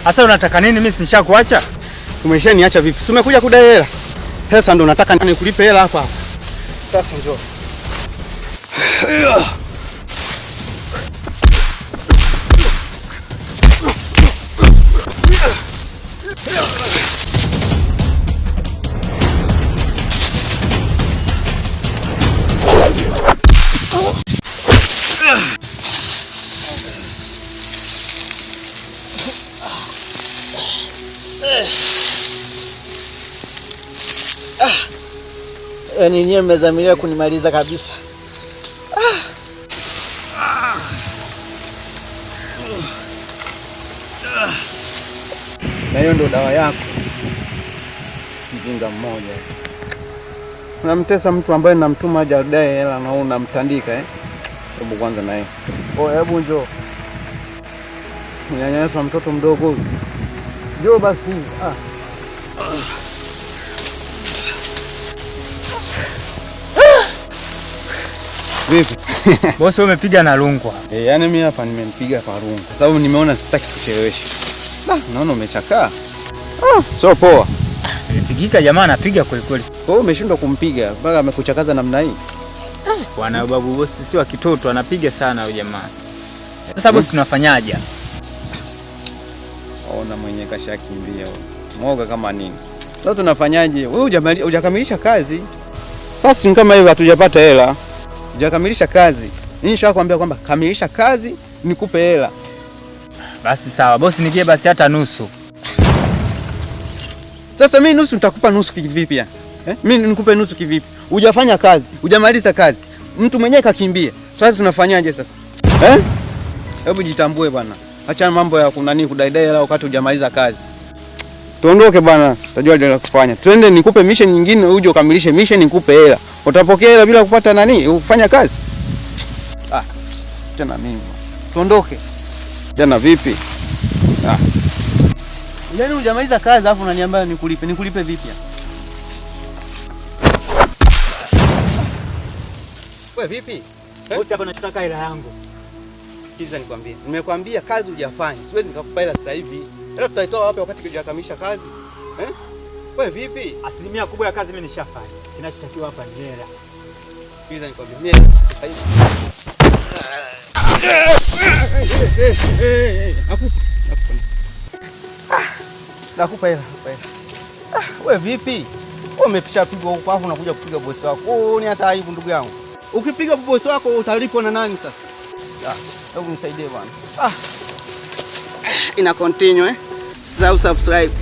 Asa unataka nini? Mimi nishakuacha. Umeshaniacha vipi? Si umekuja kudai hela. Pesa ndo nataka nikulipe hela hapa. Sasa njoo. Yaani nyie mmedhamiria kunimaliza kabisa. Na hiyo ndo dawa yako. Mjinga mmoja. Unamtesa mtu ambaye namtuma aje adai hela na unamtandika Hebu kwanza naye. Hebu njoo. Nyanyasa mtoto mdogo huyu. Njoo basi. Vipi? Bosi umepiga na rungu. Yaani mimi hapa nimempiga kwa rungu kwa sababu nimeona sitaki kuchelewesha. Naona umechakaa. Sio poa. Nilipigika jamaa anapiga kweli kweli. Wewe umeshindwa kumpiga mpaka amekuchakaza namna hii. Bwana babu bosi si wa kitoto anapiga sana huyo jamaa. Sasa bosi tunafanyaje? Ona mwenye kashakimbia huyo. Mwoga kama nini? Sasa tunafanyaje? Wewe hujakamilisha kazi. Fast kama hivi hatujapata hela. Hujakamilisha kazi. Nishakwambia kwamba kamilisha kazi nikupe hela. Basi sawa bosi, nigie basi hata nusu. Sasa mimi nusu nitakupa nusu kivipi yani? Mimi nikupe nusu kivipi? Hujafanya kazi, hujamaliza kazi. Mtu mwenyewe kakimbia. Sasa tunafanyaje sasa? Hebu jitambue bwana. Acha mambo ya kunani kudaidai hela wakati hujamaliza kazi. Tuondoke bwana, utajua ndio la kufanya. Twende nikupe mission nyingine uje ukamilishe mission nikupe hela. Utapokea hela bila kupata nani? Ufanya kazi? Tena mimi. Tuondoke. Jana vipi? Yaani hujamaliza kazi alafu unaniambia nikulipe. Nikulipe vipi? Wewe vipi? Bosi hapa nataka hela yangu. Sikiliza nikwambie. Nimekwambia kazi hujafanya. Siwezi nikakupa hela sasa hivi. Hela tutaitoa wapi wakati hujakamilisha kazi? Wewe vipi? Asilimia kubwa ya kazi mimi nishafanya. Kinachotakiwa hapa ni hela. Sikiliza nikwambie. Mimi sasa hivi. Nakupa hela. Wewe vipi? Wewe umepishapigwa huko hapo unakuja kupiga bosi wako. Ni hata aibu ndugu yangu. Ukipiga bosi wako utalipwa na nani sasa? Hebu nisaidie bwana. Ina continue Usisahau subscribe.